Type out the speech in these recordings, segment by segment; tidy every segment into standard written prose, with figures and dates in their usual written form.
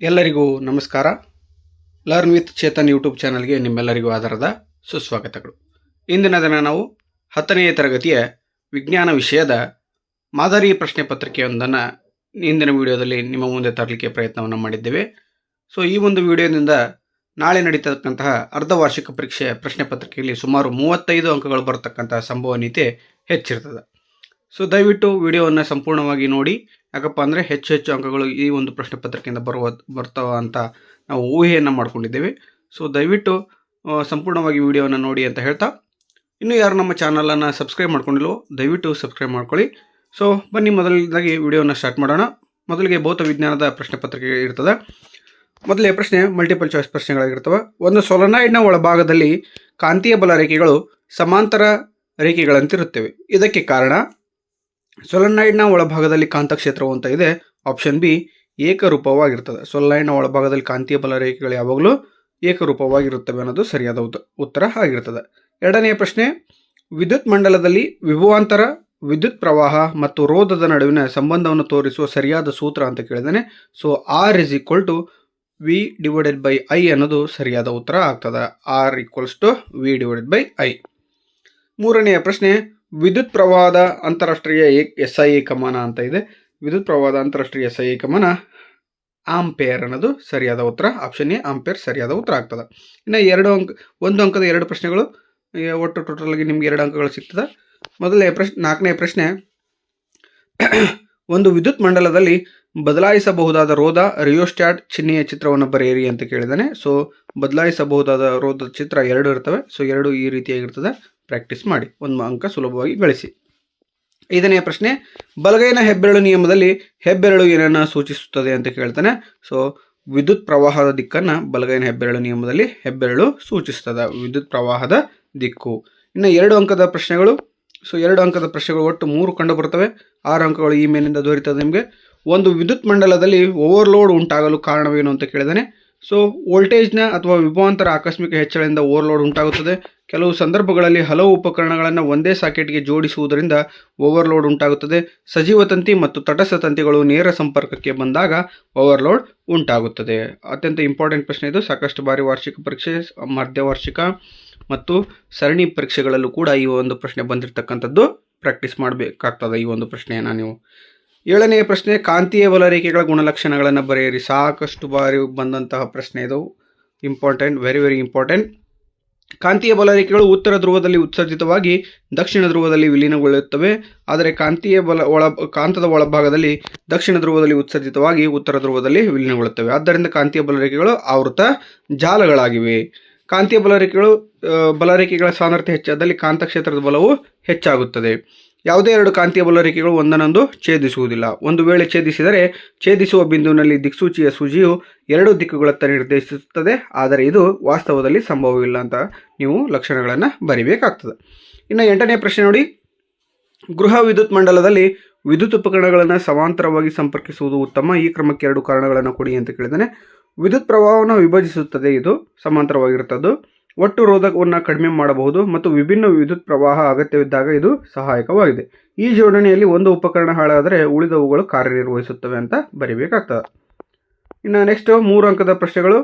ಎಲ್ಲರಿಗೂ ನಮಸ್ಕಾರ. Learn with Chetan YouTube ಚಾನಲ್ಗೆ ನಿಮ್ಮೆಲ್ಲರಿಗೂ ಆಧಾರದ ಸುಸ್ವಾಗತಗಳು. ಇಂದಿನ ದಿನ ನಾವು 10ನೇ ತರಗತಿಯ ವಿಜ್ಞಾನ ವಿಷಯದ ಮಾದರಿ ಪ್ರಶ್ನೆ ಪತ್ರಿಕೆಯೊಂದನ್ನು ಇಂದಿನ ವಿಡಿಯೋದಲ್ಲಿ ನಿಮ್ಮ ಮುಂದೆ ತರಲಿಕ್ಕೆ ಪ್ರಯತ್ನವನ್ನು ಮಾಡಿದ್ದೇವೆ. ಸೊ ಈ ಒಂದು ವಿಡಿಯೋದಿಂದ ನಾಳೆ ನಡೀತಕ್ಕಂತಹ ಅರ್ಧವಾರ್ಷಿಕ ಪರೀಕ್ಷೆಯ ಪ್ರಶ್ನೆ ಪತ್ರಿಕೆಯಲ್ಲಿ ಸುಮಾರು 35 ಅಂಕಗಳು ಬರತಕ್ಕಂತಹ ಸಂಭವನೀಯತೆ ಹೆಚ್ಚಿರ್ತದೆ. ಸೊ ದಯವಿಟ್ಟು ವಿಡಿಯೋವನ್ನು ಸಂಪೂರ್ಣವಾಗಿ ನೋಡಿ. ಯಾಕಪ್ಪ ಅಂದರೆ ಹೆಚ್ಚು ಅಂಕಗಳು ಈ ಒಂದು ಪ್ರಶ್ನೆ ಪತ್ರಿಕೆಯಿಂದ ಬರ್ತಾವ ಅಂತ ನಾವು ಊಹೆಯನ್ನು ಮಾಡ್ಕೊಂಡಿದ್ದೇವೆ. ಸೊ ದಯವಿಟ್ಟು ಸಂಪೂರ್ಣವಾಗಿ ವಿಡಿಯೋವನ್ನು ನೋಡಿ ಅಂತ ಹೇಳ್ತಾ, ಇನ್ನೂ ಯಾರು ನಮ್ಮ ಚಾನಲನ್ನು ಸಬ್ಸ್ಕ್ರೈಬ್ ಮಾಡ್ಕೊಂಡಿಲ್ವೋ ದಯವಿಟ್ಟು ಸಬ್ಸ್ಕ್ರೈಬ್ ಮಾಡ್ಕೊಳ್ಳಿ. ಸೊ ಬನ್ನಿ ಮೊದಲನೇದಾಗಿ ವಿಡಿಯೋವನ್ನು ಸ್ಟಾರ್ಟ್ ಮಾಡೋಣ. ಮೊದಲಿಗೆ ಭೌತ ವಿಜ್ಞಾನದ ಪ್ರಶ್ನೆ ಪತ್ರಿಕೆ ಇರ್ತದೆ. ಮೊದಲೇ ಪ್ರಶ್ನೆ ಮಲ್ಟಿಪಲ್ ಚಾಯ್ಸ್ ಪ್ರಶ್ನೆಗಳಾಗಿರ್ತವೆ. ಒಂದು ಸೊಲನಾಯ್ಡ್ನ ಒಳಭಾಗದಲ್ಲಿ ಕಾಂತೀಯ ಬಲ ರೇಖೆಗಳು ಸಮಾಂತರ ರೇಖೆಗಳಂತಿರುತ್ತವೆ. ಇದಕ್ಕೆ ಕಾರಣ ಸೊಲನಾಯ್ಡ್ನ ಒಳಭಾಗದಲ್ಲಿ ಕಾಂತಕ್ಷೇತ್ರವು ಅಂತ ಇದೆ. Option B ಏಕರೂಪವಾಗಿರ್ತದೆ. ಸೊಲನಾಯ್ಡ್ನ ಒಳಭಾಗದಲ್ಲಿ ಕಾಂತೀಯ ಬಲ ರೇಖೆಗಳು ಯಾವಾಗಲೂ ಏಕರೂಪವಾಗಿರುತ್ತವೆ ಅನ್ನೋದು ಸರಿಯಾದ ಉತ್ತರ ಆಗಿರ್ತದೆ. ಎರಡನೆಯ ಪ್ರಶ್ನೆ, ವಿದ್ಯುತ್ ಮಂಡಲದಲ್ಲಿ ವಿಭವಾಂತರ, ವಿದ್ಯುತ್ ಪ್ರವಾಹ ಮತ್ತು ರೋಧದ ನಡುವಿನ ಸಂಬಂಧವನ್ನು ತೋರಿಸುವ ಸರಿಯಾದ ಸೂತ್ರ ಅಂತ ಕೇಳಿದ್ದಾನೆ. So R is equal to V divided by I ಅನ್ನೋದು ಸರಿಯಾದ ಉತ್ತರ ಆಗ್ತದೆ. R equals to V divided by I. ಮೂರನೆಯ ಪ್ರಶ್ನೆ, ವಿದ್ಯುತ್ ಪ್ರವಾಹದ ಅಂತಾರಾಷ್ಟ್ರೀಯ SI ಏಕಮಾನ ಅಂತ ಇದೆ. ವಿದ್ಯುತ್ ಪ್ರವಾಹದ ಅಂತಾರಾಷ್ಟ್ರೀಯ SI ಏಕಮಾನ ಆಂಪೇರ್ ಅನ್ನೋದು ಸರಿಯಾದ ಉತ್ತರ. ಆಪ್ಷನ್ ಎ ಆಂಪೇರ್ ಸರಿಯಾದ ಉತ್ತರ ಆಗ್ತದೆ. ಇನ್ನು ಒಂದು ಅಂಕದ ಎರಡು ಪ್ರಶ್ನೆಗಳು, ಒಟ್ಟು ಟೋಟಲ್ ಆಗಿ ನಿಮ್ಗೆ 2 ಅಂಕಗಳು ಸಿಗ್ತದೆ. ನಾಲ್ಕನೇ ಪ್ರಶ್ನೆ, ಒಂದು ವಿದ್ಯುತ್ ಮಂಡಲದಲ್ಲಿ ಬದಲಾಯಿಸಬಹುದಾದ ರೋಧ ರಿಯೋಸ್ಟ್ಯಾಟ್ ಚಿಹ್ನೆಯ ಚಿತ್ರವನ್ನು ಬರೆಯಿರಿ ಅಂತ ಕೇಳಿದಾನೆ. ಸೊ ಬದಲಾಯಿಸಬಹುದಾದ ರೋಧದ ಚಿತ್ರ 2 ಇರ್ತವೆ. ಸೊ 2 ಈ ರೀತಿಯಾಗಿರ್ತದೆ. ಪ್ರಾಕ್ಟೀಸ್ ಮಾಡಿ, 1 ಅಂಕ ಸುಲಭವಾಗಿ ಗಳಿಸಿ. ಐದನೆಯ ಪ್ರಶ್ನೆ, ಬಲಗೈನ ಹೆಬ್ಬೆರಳು ನಿಯಮದಲ್ಲಿ ಹೆಬ್ಬೆರಳು ಏನನ್ನು ಸೂಚಿಸುತ್ತದೆ ಅಂತ ಕೇಳ್ತಾನೆ. ಸೊ ವಿದ್ಯುತ್ ಪ್ರವಾಹದ ದಿಕ್ಕನ್ನು ಬಲಗೈನ ಹೆಬ್ಬೆರಳು ನಿಯಮದಲ್ಲಿ ಹೆಬ್ಬೆರಳು ಸೂಚಿಸ್ತದೆ, ವಿದ್ಯುತ್ ಪ್ರವಾಹದ ದಿಕ್ಕು. ಇನ್ನು 2 ಅಂಕದ ಪ್ರಶ್ನೆಗಳು. ಸೊ 2 ಅಂಕದ ಪ್ರಶ್ನೆಗಳು ಒಟ್ಟು 3 ಕಂಡು ಬರ್ತವೆ. 6 ಅಂಕಗಳು ಈ ಮೇಲಿಂದ ದೊರೆಯುತ್ತದೆ ನಿಮಗೆ. ಒಂದು ವಿದ್ಯುತ್ ಮಂಡಲದಲ್ಲಿ ಓವರ್ಲೋಡ್ ಉಂಟಾಗಲು ಕಾರಣವೇನು ಅಂತ ಕೇಳಿದಾನೆ. ಸೊ ವೋಲ್ಟೇಜ್ನ ಅಥವಾ ವಿಭವಾಂತರ ಆಕಸ್ಮಿಕ ಹೆಚ್ಚಳದಿಂದ ಓವರ್ಲೋಡ್ ಉಂಟಾಗುತ್ತದೆ. ಕೆಲವು ಸಂದರ್ಭಗಳಲ್ಲಿ ಹಲವು ಉಪಕರಣಗಳನ್ನು ಒಂದೇ ಸಾಕೆಟ್ಗೆ ಜೋಡಿಸುವುದರಿಂದ ಓವರ್ಲೋಡ್ ಉಂಟಾಗುತ್ತದೆ. ಸಜೀವ ತಂತಿ ಮತ್ತು ತಟಸ್ಥ ತಂತಿಗಳು ನೇರ ಸಂಪರ್ಕಕ್ಕೆ ಬಂದಾಗ ಓವರ್ಲೋಡ್ ಉಂಟಾಗುತ್ತದೆ. ಅತ್ಯಂತ ಇಂಪಾರ್ಟೆಂಟ್ ಪ್ರಶ್ನೆ ಇದು. ಸಾಕಷ್ಟು ಬಾರಿ ವಾರ್ಷಿಕ ಪರೀಕ್ಷೆ, ಮಧ್ಯವಾರ್ಷಿಕ ಮತ್ತು ಸರಣಿ ಪರೀಕ್ಷೆಗಳಲ್ಲೂ ಕೂಡ ಈ ಒಂದು ಪ್ರಶ್ನೆ ಬಂದಿರತಕ್ಕಂಥದ್ದು. ಪ್ರಾಕ್ಟೀಸ್ ಮಾಡಬೇಕಾಗ್ತದೆ ಈ ಒಂದು ಪ್ರಶ್ನೆಯನ್ನು ನೀವು. 7ನೆಯ ಪ್ರಶ್ನೆ, ಕಾಂತೀಯ ಬಲ ರೇಖೆಗಳ ಗುಣಲಕ್ಷಣಗಳನ್ನು ಬರೆಯಿರಿ. ಸಾಕಷ್ಟು ಬಾರಿ ಬಂದಂತಹ ಪ್ರಶ್ನೆ ಇದು. Important, very very important. ಕಾಂತೀಯ ಬಲ ರೇಖೆಗಳು ಉತ್ತರ ಧ್ರುವದಲ್ಲಿ ಉತ್ಸರ್ಜಿತವಾಗಿ ದಕ್ಷಿಣ ಧ್ರುವದಲ್ಲಿ ವಿಲೀನಗೊಳ್ಳುತ್ತವೆ. ಆದರೆ ಕಾಂತದ ಒಳಭಾಗದಲ್ಲಿ ದಕ್ಷಿಣ ಧ್ರುವದಲ್ಲಿ ಉತ್ಸರ್ಜಿತವಾಗಿ ಉತ್ತರ ಧ್ರುವದಲ್ಲಿ ವಿಲೀನಗೊಳ್ಳುತ್ತವೆ. ಆದ್ದರಿಂದ ಕಾಂತೀಯ ಬಲ ರೇಖೆಗಳು ಆವೃತ ಜಾಲಗಳಾಗಿವೆ. ಕಾಂತೀಯ ಬಲರೇಖೆಗಳ ಸಾಂದ್ರತೆ ಹೆಚ್ಚಾದಲ್ಲಿ ಕಾಂತಕ್ಷೇತ್ರದ ಬಲವು ಹೆಚ್ಚಾಗುತ್ತದೆ. ಯಾವುದೇ 2 ಕಾಂತೀಯ ಬಲ ರೇಖೆಗಳು ಒಂದನ್ನೊಂದು ಛೇದಿಸುವುದಿಲ್ಲ. ಒಂದು ವೇಳೆ ಛೇದಿಸಿದರೆ ಛೇದಿಸುವ ಬಿಂದುವಿನಲ್ಲಿ ದಿಕ್ಸೂಚಿಯ ಸೂಜಿಯು 2 ದಿಕ್ಕುಗಳತ್ತ ನಿರ್ದೇಶಿಸುತ್ತದೆ. ಆದರೆ ಇದು ವಾಸ್ತವದಲ್ಲಿ ಸಂಭವವಿಲ್ಲ ಅಂತ ನೀವು ಲಕ್ಷಣಗಳನ್ನು ಬರಿಬೇಕಾಗ್ತದೆ. ಇನ್ನು 8ನೇ ಪ್ರಶ್ನೆ ನೋಡಿ, ಗೃಹ ವಿದ್ಯುತ್ ಮಂಡಲದಲ್ಲಿ ವಿದ್ಯುತ್ ಉಪಕರಣಗಳನ್ನು ಸಮಾಂತರವಾಗಿ ಸಂಪರ್ಕಿಸುವುದು ಉತ್ತಮ. ಈ ಕ್ರಮಕ್ಕೆ 2 ಕಾರಣಗಳನ್ನು ಕೊಡಿ ಅಂತ ಕೇಳಿದಾನೆ. ವಿದ್ಯುತ್ ಪ್ರವಾಹವನ್ನು ವಿಭಜಿಸುತ್ತದೆ, ಇದು ಸಮಾಂತರವಾಗಿರುತ್ತದೆ. ಒಟ್ಟು ರೋಧಕವನ್ನು ಕಡಿಮೆ ಮಾಡಬಹುದು ಮತ್ತು ವಿಭಿನ್ನ ವಿದ್ಯುತ್ ಪ್ರವಾಹ ಅಗತ್ಯವಿದ್ದಾಗ ಇದು ಸಹಾಯಕವಾಗಿದೆ. ಈ ಜೋಡಣೆಯಲ್ಲಿ ಒಂದು ಉಪಕರಣ ಹಾಳಾದರೆ ಉಳಿದವುಗಳು ಕಾರ್ಯನಿರ್ವಹಿಸುತ್ತವೆ ಅಂತ ಬರಿಬೇಕಾಗ್ತದೆ. ಇನ್ನು ನೆಕ್ಸ್ಟ್ 3 ಅಂಕದ ಪ್ರಶ್ನೆಗಳು.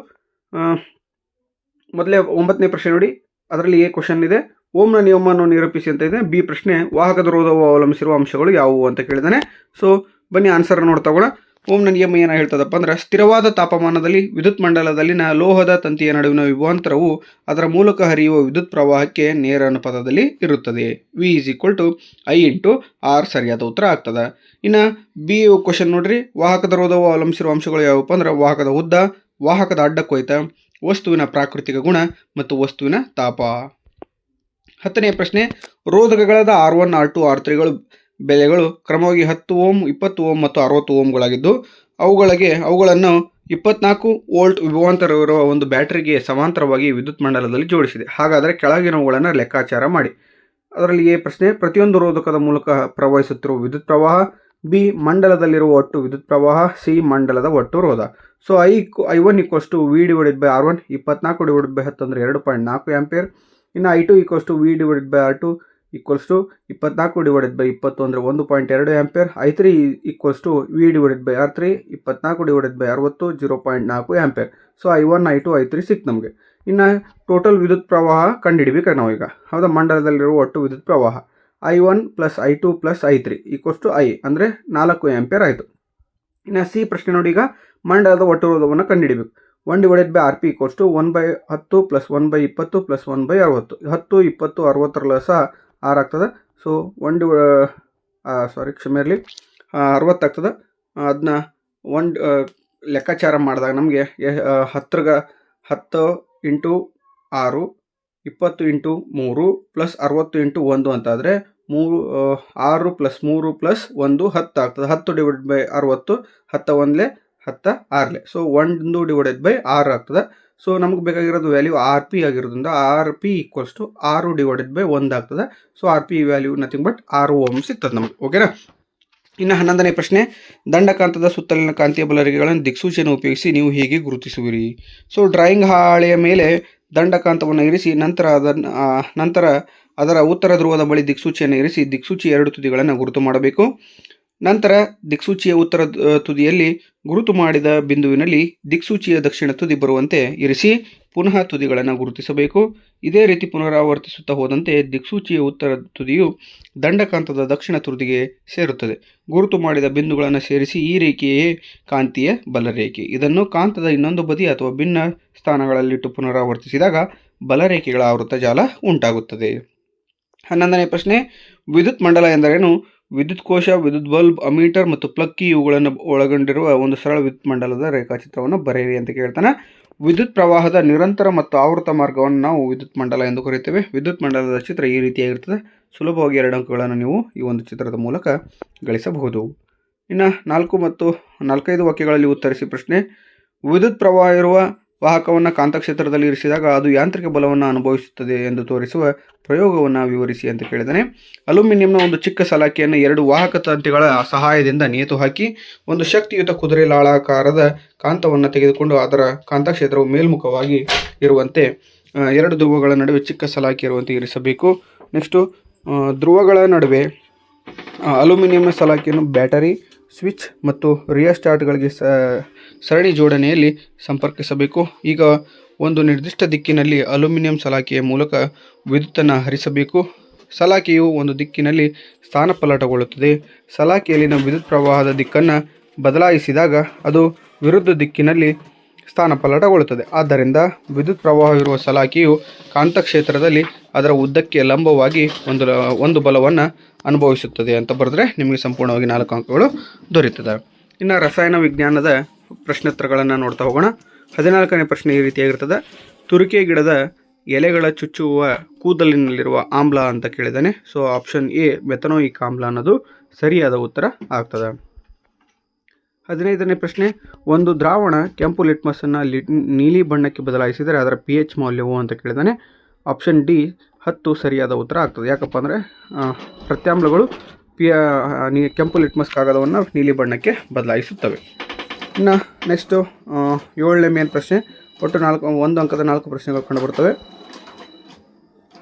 ಮೊದಲೇ 9ನೇ ಪ್ರಶ್ನೆ ನೋಡಿ. ಅದರಲ್ಲಿ ಎ ಕ್ವಶನ್ ಇದೆ, ಓಮ್ನ ನಿಯಮವನ್ನು ನಿರೂಪಿಸಿ ಅಂತ ಇದೆ. ಬಿ ಪ್ರಶ್ನೆ, ವಾಹಕದ ರೋಧವು ಅವಲಂಬಿಸಿರುವ ಅಂಶಗಳು ಯಾವುವು ಅಂತ ಕೇಳಿದಾನೆ. ಸೊ ಬನ್ನಿ ಆನ್ಸರ್ ನೋಡ್ತಗೋಣ. ಓಮ್ನ ನಿಯಮ ಏನು ಹೇಳ್ತದಪ್ಪ ಅಂದ್ರೆ, ಸ್ಥಿರವಾದ ತಾಪಮಾನದಲ್ಲಿ ವಿದ್ಯುತ್ ಮಂಡಲದಲ್ಲಿನ ಲೋಹದ ತಂತಿಯ ನಡುವಿನ ವಿಭವಾಂತರವು ಅದರ ಮೂಲಕ ಹರಿಯುವ ವಿದ್ಯುತ್ ಪ್ರವಾಹಕ್ಕೆ ನೇರ ಅನುಪಾತದಲ್ಲಿ ಇರುತ್ತದೆ. V is equal to I into R ಸರಿಯಾದ ಉತ್ತರ ಆಗ್ತದೆ. ಇನ್ನು ಬಿ ಕ್ವಶನ್ ನೋಡ್ರಿ, ವಾಹಕದ ರೋಧವು ಅವಲಂಬಿಸಿರುವ ಅಂಶಗಳು ಯಾವಪ್ಪ ಅಂದ್ರೆ, ವಾಹಕದ ಉದ್ದ, ವಾಹಕದ ಅಡ್ಡ ಕೊಯ್ತ, ವಸ್ತುವಿನ ಪ್ರಾಕೃತಿಕ ಗುಣ ಮತ್ತು ವಸ್ತುವಿನ ತಾಪ. 10ನೇ ಪ್ರಶ್ನೆ, ರೋಧಕಗಳಾದ R1, R2, R3ಗಳು ಬೆಲೆಗಳು ಕ್ರಮವಾಗಿ 10 ಓಮ್, 20 ಓಮ್ ಮತ್ತು 60 ಓಮ್ಗಳಾಗಿದ್ದು ಅವುಗಳನ್ನು 24 ವೋಲ್ಟ್ ವಿಭವಾಂತರವಿರುವ ಒಂದು ಬ್ಯಾಟರಿಗೆ ಸಮಾಂತರವಾಗಿ ವಿದ್ಯುತ್ ಮಂಡಲದಲ್ಲಿ ಜೋಡಿಸಿದೆ. ಹಾಗಾದರೆ ಕೆಳಗಿನವುಗಳನ್ನು ಲೆಕ್ಕಾಚಾರ ಮಾಡಿ. ಅದರಲ್ಲಿ ಎ ಪ್ರಶ್ನೆ, ಪ್ರತಿಯೊಂದು ರೋಧಕದ ಮೂಲಕ ಪ್ರವಹಿಸುತ್ತಿರುವ ವಿದ್ಯುತ್ ಪ್ರವಾಹ. ಬಿ ಮಂಡಲದಲ್ಲಿರುವ ಒಟ್ಟು ವಿದ್ಯುತ್ ಪ್ರವಾಹ. ಸಿ ಮಂಡಲದ ಒಟ್ಟು ರೋಧ. So I1 equals to V divided by R1, 24 divided by 10 ಅಂದರೆ 2.4 ಆಂಪಿಯರ್. ಇನ್ನು I2 equals to V divided by R2, equals to 24/20 ಅಂದರೆ 1.2 ampere. I3 equals to V/R3 24/60 0.4 ampere. So I1 I2 I3 ಸಿಕ್ತು ನಮಗೆ. ಇನ್ನು total ವಿದ್ಯುತ್ ಪ್ರವಾಹ ಕಂಡುಹಿಡಿಬೇಕಾಗಿ ನಾವೀಗ ಹೌದಾ, ಮಂಡಲದಲ್ಲಿರುವ ಒಟ್ಟು ವಿದ್ಯುತ್ ಪ್ರವಾಹ I1 + I2 + I3 equals to I ಅಂದರೆ 4 ಆಂಪಿಯರ್ ಆಯಿತು. ಇನ್ನು ಸಿ ಪ್ರಶ್ನೆ ನೋಡಿ, ಈಗ ಮಂಡಲದ ಒಟ್ಟು ರೋಧವನ್ನು ಕಂಡುಹಿಡಬೇಕು. 1/Rp equals to 1/10 + 1/20 + 1/60. 10 20 60 ಸಹ 6 ಆಗ್ತದೆ. ಸೊ 60 ಆಗ್ತದೆ. ಅದನ್ನ ಲೆಕ್ಕಾಚಾರ ಮಾಡಿದಾಗ ನಮಗೆ 10 × 10 × 6 20 × 3 + 60 × 1 ಅಂತಾದರೆ 6 + 3 + 1 10 ಆಗ್ತದೆ. 10/60 10 1 10 6. ಸೊ 1/6 ಆಗ್ತದೆ. ಸೊ ನಮಗೆ ಬೇಕಾಗಿರೋದು ವ್ಯಾಲ್ಯೂ Rp ಆಗಿರೋದ್ರಿಂದ Rp ಈಕ್ವಲ್ಸ್ ಟು 6/1 ಆಗ್ತದೆ. So Rp value nothing but 6 ohm ಸಿಗ್ತದೆ ನಮಗೆ. ಓಕೆನಾ. ಇನ್ನು 11ನೇ ಪ್ರಶ್ನೆ, ದಂಡಕಾಂತದ ಸುತ್ತಲಿನ ಕಾಂತೀಯ ಬಲರೇಖೆಗಳನ್ನು ದಿಕ್ಸೂಚಿಯನ್ನು ಉಪಯೋಗಿಸಿ ನೀವು ಹೇಗೆ ಗುರುತಿಸುವಿರಿ? ಸೊ ಡ್ರಾಯಿಂಗ್ ಹಾಳೆಯ ಮೇಲೆ ದಂಡಕಾಂತವನ್ನು ಇರಿಸಿ ನಂತರ ಅದರ ಉತ್ತರ ಧ್ರುವದ ಬಳಿ ದಿಕ್ಸೂಚಿಯನ್ನು ಇರಿಸಿ ದಿಕ್ಸೂಚಿಯ 2 ತುದಿಗಳನ್ನು ಗುರುತು ಮಾಡಬೇಕು. ನಂತರ ದಿಕ್ಸೂಚಿಯ ಉತ್ತರ ತುದಿಯಲ್ಲಿ ಗುರುತು ಮಾಡಿದ ಬಿಂದುವಿನಲ್ಲಿ ದಿಕ್ಸೂಚಿಯ ದಕ್ಷಿಣ ತುದಿ ಬರುವಂತೆ ಇರಿಸಿ ಪುನಃ ತುದಿಗಳನ್ನು ಗುರುತಿಸಬೇಕು. ಇದೇ ರೀತಿ ಪುನರಾವರ್ತಿಸುತ್ತಾ ಹೋದಂತೆ ದಿಕ್ಸೂಚಿಯ ಉತ್ತರ ತುದಿಯು ದಂಡಕಾಂತದ ದಕ್ಷಿಣ ತುದಿಗೆ ಸೇರುತ್ತದೆ. ಗುರುತು ಮಾಡಿದ ಬಿಂದುಗಳನ್ನು ಸೇರಿಸಿ ಈ ರೇಖೆಯೇ ಕಾಂತೀಯ ಬಲರೇಖೆ. ಇದನ್ನು ಕಾಂತದ ಇನ್ನೊಂದು ಬದಿ ಅಥವಾ ಭಿನ್ನ ಸ್ಥಾನಗಳಲ್ಲಿಟ್ಟು ಪುನರಾವರ್ತಿಸಿದಾಗ ಬಲರೇಖೆಗಳ ಆವೃತ್ತ ಜಾಲ ಉಂಟಾಗುತ್ತದೆ. 11ನೇ ಪ್ರಶ್ನೆ, ವಿದ್ಯುತ್ ಮಂಡಲ ಎಂದರೇನು? ವಿದ್ಯುತ್ ಕೋಶ, ವಿದ್ಯುತ್ ಬಲ್ಬ್, ಅಮೀಟರ್ ಮತ್ತು ಪ್ಲಗ್ ಕೀ ಇವುಗಳನ್ನು ಒಳಗೊಂಡಿರುವ ಒಂದು ಸರಳ ವಿದ್ಯುತ್ ಮಂಡಲದ ರೇಖಾಚಿತ್ರವನ್ನು ಬರೆಯಿರಿ ಅಂತ ಕೇಳ್ತಾನೆ. ವಿದ್ಯುತ್ ಪ್ರವಾಹದ ನಿರಂತರ ಮತ್ತು ಆವೃತ ಮಾರ್ಗವನ್ನು ನಾವು ವಿದ್ಯುತ್ ಮಂಡಲ ಎಂದು ಕರೆಯುತ್ತೇವೆ. ವಿದ್ಯುತ್ ಮಂಡಲದ ಚಿತ್ರ ಈ ರೀತಿಯಾಗಿರ್ತದೆ. ಸುಲಭವಾಗಿ 2 ಅಂಕಗಳನ್ನು ನೀವು ಈ ಒಂದು ಚಿತ್ರದ ಮೂಲಕ ಗಳಿಸಬಹುದು. ಇನ್ನು 4 ಮತ್ತು 4-5 ವಾಕ್ಯಗಳಲ್ಲಿ ಉತ್ತರಿಸಿ ಪ್ರಶ್ನೆ. ವಿದ್ಯುತ್ ಪ್ರವಾಹ ಇರುವ ವಾಹಕವನ್ನು ಕಾಂತಕ್ಷೇತ್ರದಲ್ಲಿ ಇರಿಸಿದಾಗ ಅದು ಯಾಂತ್ರಿಕ ಬಲವನ್ನು ಅನುಭವಿಸುತ್ತದೆ ಎಂದು ತೋರಿಸುವ ಪ್ರಯೋಗವನ್ನು ವಿವರಿಸಿ ಅಂತ ಕೇಳಿದ್ದಾನೆ. ಅಲ್ಯೂಮಿನಿಯಂನ ಒಂದು ಚಿಕ್ಕ ಸಲಾಕೆಯನ್ನು 2 ವಾಹಕ ತಂತಿಗಳ ಸಹಾಯದಿಂದ ನೇತು ಹಾಕಿ ಒಂದು ಶಕ್ತಿಯುತ ಕುದುರೆ ಲಾಳಾಕಾರದ ಕಾಂತವನ್ನು ತೆಗೆದುಕೊಂಡು ಅದರ ಕಾಂತಕ್ಷೇತ್ರವು ಮೇಲ್ಮುಖವಾಗಿ ಇರುವಂತೆ 2 ಧ್ರುವಗಳ ನಡುವೆ ಚಿಕ್ಕ ಸಲಾಕೆ ಇರುವಂತೆ ಇರಿಸಬೇಕು. ನೆಕ್ಸ್ಟು ಧ್ರುವಗಳ ನಡುವೆ ಅಲ್ಯೂಮಿನಿಯಂನ ಸಲಾಕೆಯನ್ನು ಬ್ಯಾಟರಿ, ಸ್ವಿಚ್ ಮತ್ತು ರಿಯಸ್ಟಾರ್ಟ್ಗಳಿಗೆ ಸರಣಿ ಜೋಡಣೆಯಲ್ಲಿ ಸಂಪರ್ಕಿಸಬೇಕು. ಈಗ ಒಂದು ನಿರ್ದಿಷ್ಟ ದಿಕ್ಕಿನಲ್ಲಿ ಅಲ್ಯೂಮಿನಿಯಂ ಸಲಾಕೆಯ ಮೂಲಕ ವಿದ್ಯುತ್ತನ್ನು ಹರಿಸಬೇಕು. ಸಲಾಕೆಯು ಒಂದು ದಿಕ್ಕಿನಲ್ಲಿ ಸ್ಥಾನಪಲ್ಲಟಗೊಳ್ಳುತ್ತದೆ. ಸಲಾಕೆಯಲ್ಲಿನ ವಿದ್ಯುತ್ ಪ್ರವಾಹದ ದಿಕ್ಕನ್ನು ಬದಲಾಯಿಸಿದಾಗ ಅದು ವಿರುದ್ಧ ದಿಕ್ಕಿನಲ್ಲಿ ಸ್ಥಾನಪಲ್ಲಟಗೊಳ್ಳುತ್ತದೆ. ಆದ್ದರಿಂದ ವಿದ್ಯುತ್ ಪ್ರವಾಹವಿರುವ ಸಲಾಕೆಯು ಕಾಂತಕ್ಷೇತ್ರದಲ್ಲಿ ಅದರ ಉದ್ದಕ್ಕೆ ಲಂಬವಾಗಿ ಒಂದು ಬಲವನ್ನು ಅನುಭವಿಸುತ್ತದೆ ಅಂತ ಬರೆದ್ರೆ ನಿಮಗೆ ಸಂಪೂರ್ಣವಾಗಿ 4 ಅಂಕಗಳು ದೊರೆಯುತ್ತದೆ. ಇನ್ನು ರಸಾಯನ ವಿಜ್ಞಾನದ ಪ್ರಶ್ನೋತ್ತರಗಳನ್ನು ನೋಡ್ತಾ ಹೋಗೋಣ. 14ನೇ ಪ್ರಶ್ನೆ ಈ ರೀತಿಯಾಗಿರ್ತದೆ. ತುರಿಕೆ ಗಿಡದ ಎಲೆಗಳ ಚುಚ್ಚುವ ಕೂದಲಿನಲ್ಲಿರುವ ಆಮ್ಲ ಅಂತ ಕೇಳಿದ್ದಾನೆ. ಸೊ ಆಪ್ಷನ್ ಎ ಮೆಥನೋಯಿಕ್ ಆಮ್ಲ ಅನ್ನೋದು ಸರಿಯಾದ ಉತ್ತರ ಆಗ್ತದೆ. 15ನೇ ಪ್ರಶ್ನೆ, ಒಂದು ದ್ರಾವಣ ಕೆಂಪು ಲಿಟ್ಮಸನ್ನು ನೀಲಿ ಬಣ್ಣಕ್ಕೆ ಬದಲಾಯಿಸಿದರೆ ಅದರ pH ಮೌಲ್ಯವು ಅಂತ ಕೇಳಿದ್ದಾನೆ. ಆಪ್ಷನ್ ಡಿ 10 ಸರಿಯಾದ ಉತ್ತರ ಆಗ್ತದೆ. ಯಾಕಪ್ಪ ಅಂದರೆ ಪ್ರತ್ಯಾಮ್ಲಗಳು ಕೆಂಪು ಲಿಟ್ಮಸ್ ಕಾಗದವನ್ನು ನೀಲಿ ಬಣ್ಣಕ್ಕೆ ಬದಲಾಯಿಸುತ್ತವೆ. ಇನ್ನು ನೆಕ್ಸ್ಟು 7ನೇ ಮೇನ್ ಪ್ರಶ್ನೆ. ಒಟ್ಟು 1 ಅಂಕದ 4 ಪ್ರಶ್ನೆಗಳು ಕಂಡುಬರ್ತವೆ.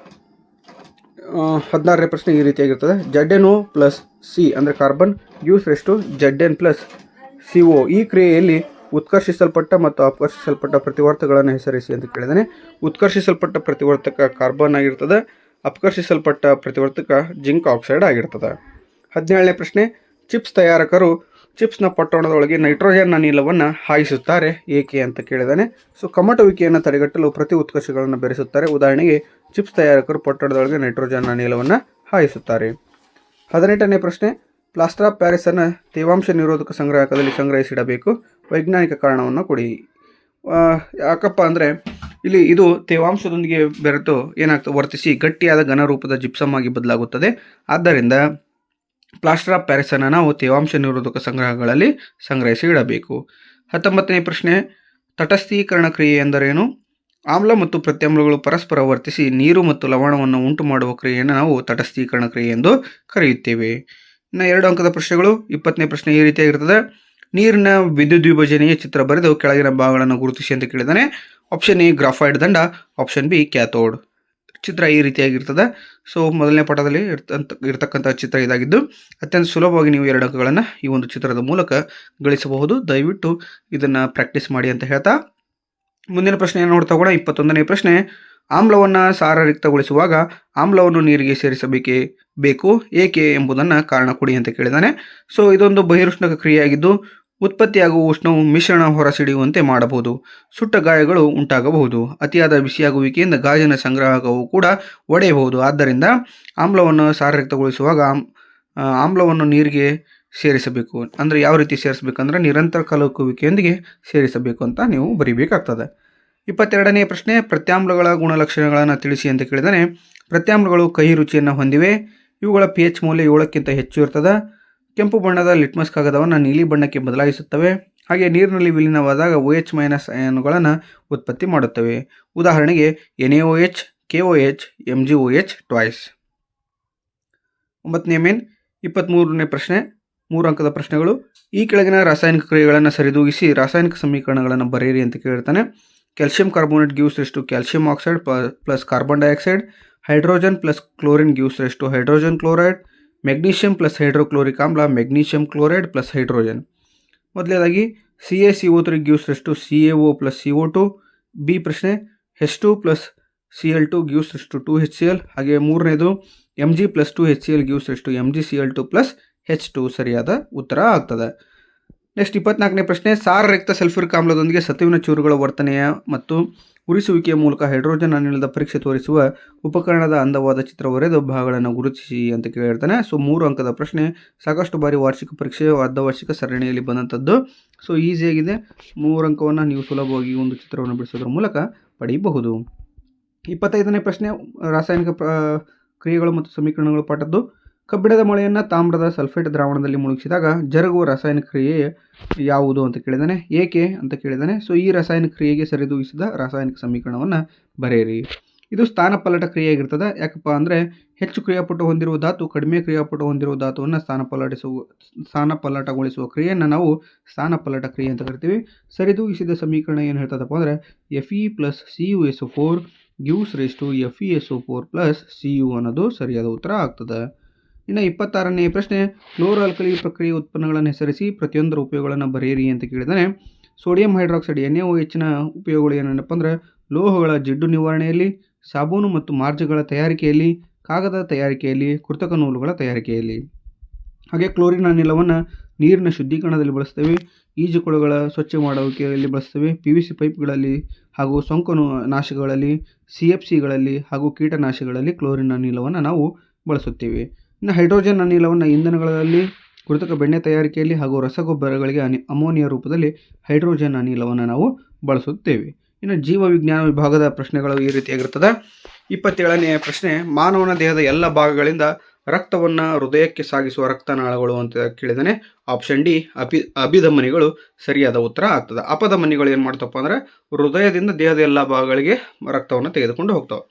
16ನೇ ಪ್ರಶ್ನೆ ಈ ರೀತಿಯಾಗಿರ್ತದೆ. ZnO + C ಅಂದರೆ carbon gives rise to Zn + CO. ಈ ಕ್ರಿಯೆಯಲ್ಲಿ ಉತ್ಕರ್ಷಿಸಲ್ಪಟ್ಟ ಮತ್ತು ಅಪಕರ್ಷಿಸಲ್ಪಟ್ಟ ಪ್ರತಿವರ್ತಕಗಳನ್ನು ಹೆಸರಿಸಿ ಅಂತ ಕೇಳಿದ್ದಾನೆ. ಉತ್ಕರ್ಷಿಸಲ್ಪಟ್ಟ ಪ್ರತಿವರ್ತಕ ಕಾರ್ಬನ್ ಆಗಿರ್ತದೆ. ಅಪಕರ್ಷಿಸಲ್ಪಟ್ಟ ಪ್ರತಿವರ್ತಕ ಜಿಂಕ್ ಆಕ್ಸೈಡ್ ಆಗಿರ್ತದೆ. 17ನೇ ಪ್ರಶ್ನೆ, ಚಿಪ್ಸ್ ತಯಾರಕರು ಚಿಪ್ಸ್ನ ಪಟ್ಟಣದೊಳಗೆ ನೈಟ್ರೋಜನ್ ಅನಿಲವನ್ನು ಹಾಯಿಸುತ್ತಾರೆ ಏಕೆ ಅಂತ ಕೇಳಿದ್ದಾನೆ. ಸೊ ಕಮಟುವಿಕೆಯನ್ನು ತಡೆಗಟ್ಟಲು ಪ್ರತಿ ಉತ್ಕರ್ಷಗಳನ್ನು ಬೆರೆಸುತ್ತಾರೆ. ಉದಾಹರಣೆಗೆ ಚಿಪ್ಸ್ ತಯಾರಕರು ಪಟ್ಟಣದೊಳಗೆ ನೈಟ್ರೋಜನ್ ಅನಿಲವನ್ನು ಹಾಯಿಸುತ್ತಾರೆ. 18ನೇ ಪ್ರಶ್ನೆ, ಪ್ಲಾಸ್ಟರ್ ಆಫ್ ಪ್ಯಾರಿಸನ್ನು ತೇವಾಂಶ ನಿರೋಧಕ ಸಂಗ್ರಾಹಕದಲ್ಲಿ ಸಂಗ್ರಹಿಸಿಡಬೇಕು. ವೈಜ್ಞಾನಿಕ ಕಾರಣವನ್ನು ಕೊಡಿ. ಯಾಕಪ್ಪ ಅಂದರೆ ಇಲ್ಲಿ ಇದು ತೇವಾಂಶದೊಂದಿಗೆ ಬೆರೆತು ಏನಾಗ್ತದೆ, ವರ್ತಿಸಿ ಗಟ್ಟಿಯಾದ ಘನರೂಪದ ಜಿಪ್ಸಮ್ ಆಗಿ ಬದಲಾಗುತ್ತದೆ. ಆದ್ದರಿಂದ ಪ್ಲಾಸ್ಟರ್ ಆಫ್ ಪ್ಯಾರಿಸನ್ನು ನಾವು ತೇವಾಂಶ ನಿರೋಧಕ ಸಂಗ್ರಹಗಳಲ್ಲಿ ಸಂಗ್ರಹಿಸಿ ಇಡಬೇಕು. 19ನೇ ಪ್ರಶ್ನೆ, ತಟಸ್ಥೀಕರಣ ಕ್ರಿಯೆ ಎಂದರೇನು? ಆಮ್ಲ ಮತ್ತು ಪ್ರತ್ಯಾಮ್ಲಗಳು ಪರಸ್ಪರ ವರ್ತಿಸಿ ನೀರು ಮತ್ತು ಲವಣವನ್ನು ಉಂಟು ಮಾಡುವ ಕ್ರಿಯೆಯನ್ನು ನಾವು ತಟಸ್ಥೀಕರಣ ಕ್ರಿಯೆ ಎಂದು ಕರೆಯುತ್ತೇವೆ. ಇನ್ನು 2 ಅಂಕದ ಪ್ರಶ್ನೆಗಳು. 20ನೇ ಪ್ರಶ್ನೆ ಈ ರೀತಿಯಾಗಿರ್ತದೆ. ನೀರಿನ ವಿದ್ಯುತ್ ವಿಭಜನೆಯ ಚಿತ್ರ ಬರೆದು ಕೆಳಗಿನ ಭಾಗಗಳನ್ನು ಗುರುತಿಸಿ ಅಂತ ಕೇಳಿದ್ದಾನೆ. ಆಪ್ಷನ್ ಎ ಗ್ರಾಫೈಟ್ ದಂಡ, ಆಪ್ಷನ್ ಬಿ ಕ್ಯಾಥೋಡ್. ಚಿತ್ರ ಈ ರೀತಿಯಾಗಿರ್ತದೆ. ಸೊ ಮೊದಲನೇ ಪಟದಲ್ಲಿ ಇರ್ತಕ್ಕಂಥ ಚಿತ್ರ ಇದಾಗಿದ್ದು ಅತ್ಯಂತ ಸುಲಭವಾಗಿ ನೀವು 2 ಅಂಕಗಳನ್ನು ಈ ಒಂದು ಚಿತ್ರದ ಮೂಲಕ ಗಳಿಸಬಹುದು. ದಯವಿಟ್ಟು ಇದನ್ನು ಪ್ರಾಕ್ಟೀಸ್ ಮಾಡಿ ಅಂತ ಹೇಳ್ತಾ ಮುಂದಿನ ಪ್ರಶ್ನೆಯನ್ನು ನೋಡ್ತಾ ಹೋಗೋಣ. 21ನೇ ಪ್ರಶ್ನೆ, ಆಮ್ಲವನ್ನು ಸಾರಯುಕ್ತಗೊಳಿಸುವಾಗ ಆಮ್ಲವನ್ನು ನೀರಿಗೆ ಸೇರಿಸಬೇಕೇ ಬೇಕು ಏಕೆ ಎಂಬುದನ್ನು ಕಾರಣ ಕೊಡಿ ಅಂತ ಕೇಳಿದ್ದಾನೆ. ಸೊ ಇದೊಂದು ಬಹಿರುಷ್ಣಕ ಕ್ರಿಯೆಯಾಗಿದ್ದು ಉತ್ಪತ್ತಿಯಾಗುವ ಉಷ್ಣವು ಮಿಶ್ರಣ ಹೊರಸಿಡಿಯುವಂತೆ ಮಾಡಬಹುದು. ಸುಟ್ಟ ಗಾಯಗಳು ಉಂಟಾಗಬಹುದು. ಅತಿಯಾದ ಬಿಸಿಯಾಗುವಿಕೆಯಿಂದ ಗಾಜಿನ ಸಂಗ್ರಾಹಕವು ಕೂಡ ಒಡೆಯಬಹುದು. ಆದ್ದರಿಂದ ಆಮ್ಲವನ್ನು ಸಾರಯುಕ್ತಗೊಳಿಸುವಾಗ ಆಮ್ಲವನ್ನು ನೀರಿಗೆ ಸೇರಿಸಬೇಕು. ಅಂದರೆ ಯಾವ ರೀತಿ ಸೇರಿಸಬೇಕಂದ್ರೆ ನಿರಂತರ ಕಲಕುವಿಕೆಯೊಂದಿಗೆ ಸೇರಿಸಬೇಕು ಅಂತ ನೀವು ಬರೀಬೇಕಾಗ್ತದೆ. 22ನೇ ಪ್ರಶ್ನೆ, ಪ್ರತ್ಯಾಮ್ಲಗಳ ಗುಣಲಕ್ಷಣಗಳನ್ನು ತಿಳಿಸಿ ಅಂತ ಕೇಳಿದರೆ ಪ್ರತ್ಯಾಮ್ಲಗಳು ಕಹಿ ರುಚಿಯನ್ನು ಹೊಂದಿವೆ. ಇವುಗಳ pH ಮೌಲ್ಯ 7ಕ್ಕಿಂತ ಹೆಚ್ಚು ಇರ್ತದೆ. ಕೆಂಪು ಬಣ್ಣದ ಲಿಟ್ಮಸ್ ಕಾಗದವನ್ನು ನೀಲಿ ಬಣ್ಣಕ್ಕೆ ಬದಲಾಯಿಸುತ್ತವೆ. ಹಾಗೆ ನೀರಿನಲ್ಲಿ ವಿಲೀನವಾದಾಗ OH- ಅಯಾನುಗಳನ್ನು ಉತ್ಪತ್ತಿ ಮಾಡುತ್ತವೆ. ಉದಾಹರಣೆಗೆ NaOH, KOH, MgOH ಟ್ವೈಸ್. 9ನೇ ಮೇನ್ 23ನೇ ಪ್ರಶ್ನೆ, 3 ಅಂಕದ ಪ್ರಶ್ನೆಗಳು. ಈ ಕೆಳಗಿನ ರಾಸಾಯನಿಕ ಕ್ರಿಯೆಗಳನ್ನು ಸರಿದೂಗಿಸಿ ರಾಸಾಯನಿಕ ಸಮೀಕರಣಗಳನ್ನು ಬರೆಯಿರಿ ಅಂತ ಕೇಳ್ತಾನೆ. Calcium carbonate gives rise to calcium oxide plus carbon dioxide. Hydrogen plus chlorine gives rise to hydrogen chloride. Magnesium plus hydrochloric ಆಮ್ಲ ಮೆಗ್ನೀಷಿಯಂ ಕ್ಲೋರೈಡ್ ಪ್ಲಸ್ ಹೈಡ್ರೋಜನ್. ಮೊದಲನೇದಾಗಿ CaCO3 gives rise to CaO plus CO2. B ಪ್ರಶ್ನೆ, H2 plus Cl2 gives rise to 2HCl. ಹಾಗೆ ಮೂರನೇದು Mg plus 2HCl gives rise to MgCl2 plus H2 ಸರಿಯಾದ ಉತ್ತರ ಆಗ್ತದೆ. Next 24ನೇ ಪ್ರಶ್ನೆ, ಸಾರರಹಿತ sulphuric ಆಮ್ಲದೊಂದಿಗೆ ಸತುವಿನ ಚೂರುಗಳ ವರ್ತನೆಯ ಮತ್ತು ಉರಿಸುವಿಕೆಯ ಮೂಲಕ ಹೈಡ್ರೋಜನ್ ಅನಿಲದ ಪರೀಕ್ಷೆ ತೋರಿಸುವ ಉಪಕರಣದ ಅಂದವಾದ ಚಿತ್ರ ಬರೆದು ಭಾಗಗಳನ್ನು ಗುರುತಿಸಿ ಅಂತ ಕೇಳಿರ್ತಾನೆ. ಸೊ 3 ಅಂಕದ ಪ್ರಶ್ನೆ, ಸಾಕಷ್ಟು ಬಾರಿ ವಾರ್ಷಿಕ ಪರೀಕ್ಷೆ ಅರ್ಧವಾರ್ಷಿಕ ಸರಣಿಯಲ್ಲಿ ಬಂದಂಥದ್ದು. ಸೊ ಈಸಿಯಾಗಿದೆ. 3 ಅಂಕವನ್ನು ನೀವು ಸುಲಭವಾಗಿ ಒಂದು ಚಿತ್ರವನ್ನು ಬಿಡಿಸೋದ್ರ ಮೂಲಕ ಪಡೆಯಬಹುದು. 25ನೇ ಪ್ರಶ್ನೆ, ರಾಸಾಯನಿಕ ಕ್ರಿಯೆಗಳು ಮತ್ತು ಸಮೀಕರಣಗಳು ಪಾಠದ್ದು. ಕಬ್ಬಿಣದ ಮೊಳೆಯನ್ನು ತಾಮ್ರದ ಸಲ್ಫೇಟ್ ದ್ರಾವಣದಲ್ಲಿ ಮುಳುಗಿಸಿದಾಗ ಜರುಗುವ ರಾಸಾಯನಿಕ ಕ್ರಿಯೆ ಯಾವುದು ಅಂತ ಕೇಳಿದಾನೆ. ಏಕೆ ಅಂತ ಕೇಳಿದಾನೆ. ಸೊ ಈ ರಾಸಾಯನಿಕ ಕ್ರಿಯೆಗೆ ಸರಿದೂಗಿಸಿದ ರಾಸಾಯನಿಕ ಸಮೀಕರಣವನ್ನು ಬರೆಯಿರಿ. ಇದು ಸ್ಥಾನಪಲ್ಲಟ ಕ್ರಿಯೆಯಾಗಿರ್ತದೆ. ಯಾಕಪ್ಪ ಅಂದರೆ ಹೆಚ್ಚು ಕ್ರಿಯಾಪಟು ಹೊಂದಿರುವ ಧಾತು ಕಡಿಮೆ ಕ್ರಿಯಾಪಟು ಹೊಂದಿರುವ ಧಾತುವನ್ನು ಸ್ಥಾನಪಲ್ಲಟಗೊಳಿಸುವ ಕ್ರಿಯೆಯನ್ನು ನಾವು ಸ್ಥಾನಪಲ್ಲಟ ಕ್ರಿಯೆ ಅಂತ ಕರಿತೀವಿ. ಸರಿದೂಗಿಸಿದ ಸಮೀಕರಣ ಏನು ಹೇಳ್ತದಪ್ಪ ಅಂದರೆ Fe plus CuSO4 gives rise to FeSO4 plus Cu ಅನ್ನೋದು ಸರಿಯಾದ ಉತ್ತರ ಆಗ್ತದೆ. ಇನ್ನು 26ನೇ ಪ್ರಶ್ನೆ, ಕ್ಲೋರೋ ಆಲ್ಕಲಿ ಪ್ರಕ್ರಿಯೆ ಉತ್ಪನ್ನಗಳನ್ನು ಹೆಸರಿಸಿ ಪ್ರತಿಯೊಂದರ ಉಪಯೋಗಗಳನ್ನು ಬರೆಯಿರಿ ಅಂತ ಕೇಳಿದಾನೆ. ಸೋಡಿಯಂ ಹೈಡ್ರಾಕ್ಸೈಡ್ NaOHನ ಉಪಯೋಗಗಳು ಏನಪ್ಪ ಅಂದರೆ ಲೋಹಗಳ ಜಿಡ್ಡು ನಿವಾರಣೆಯಲ್ಲಿ, ಸಾಬೂನು ಮತ್ತು ಮಾರ್ಜಗಳ ತಯಾರಿಕೆಯಲ್ಲಿ, ಕಾಗದ ತಯಾರಿಕೆಯಲ್ಲಿ, ಕೃತಕ ನೂಲುಗಳ ತಯಾರಿಕೆಯಲ್ಲಿ. ಹಾಗೆ ಕ್ಲೋರಿನ್ ಅನಿಲವನ್ನು ನೀರಿನ ಶುದ್ಧೀಕರಣದಲ್ಲಿ ಬಳಸ್ತೇವೆ, ಈಜುಕೊಳಗಳ ಸ್ವಚ್ಛ ಮಾಡುವಿಕೆಯಲ್ಲಿ ಬಳಸ್ತೇವೆ, PVC ಪೈಪ್ಗಳಲ್ಲಿ ಹಾಗೂ ಸೋಂಕು ನಾಶಗಳಲ್ಲಿ, CFCಗಳಲ್ಲಿ ಹಾಗೂ ಕೀಟನಾಶಕಗಳಲ್ಲಿ ಕ್ಲೋರಿನ್ ಅನಿಲವನ್ನು ನಾವು ಬಳಸುತ್ತೇವೆ. ಇನ್ನು ಹೈಡ್ರೋಜನ್ ಅನಿಲವನ್ನು ಇಂಧನಗಳಲ್ಲಿ, ಕೃತಕ ಬೆಣ್ಣೆ ತಯಾರಿಕೆಯಲ್ಲಿ ಹಾಗೂ ರಸಗೊಬ್ಬರಗಳಿಗೆ ಅಮೋನಿಯಾ ರೂಪದಲ್ಲಿ ಹೈಡ್ರೋಜನ್ ಅನಿಲವನ್ನು ನಾವು ಬಳಸುತ್ತೇವೆ. ಇನ್ನು ಜೀವವಿಜ್ಞಾನ ವಿಭಾಗದ ಪ್ರಶ್ನೆಗಳು ಈ ರೀತಿಯಾಗಿರ್ತದೆ. 27ನೇ ಪ್ರಶ್ನೆ, ಮಾನವನ ದೇಹದ ಎಲ್ಲ ಭಾಗಗಳಿಂದ ರಕ್ತವನ್ನು ಹೃದಯಕ್ಕೆ ಸಾಗಿಸುವ ರಕ್ತನಾಳಗಳು ಅಂತ ಕೇಳಿದಾನೆ. ಆಪ್ಷನ್ ಡಿ ಅಭಿಧಮನಿಗಳು ಸರಿಯಾದ ಉತ್ತರ ಆಗ್ತದೆ. ಅಪಧಮನಿಗಳು ಏನು ಮಾಡ್ತಪ್ಪ ಅಂದರೆ ಹೃದಯದಿಂದ ದೇಹದ ಎಲ್ಲ ಭಾಗಗಳಿಗೆ ರಕ್ತವನ್ನು ತೆಗೆದುಕೊಂಡು ಹೋಗ್ತಾವೆ.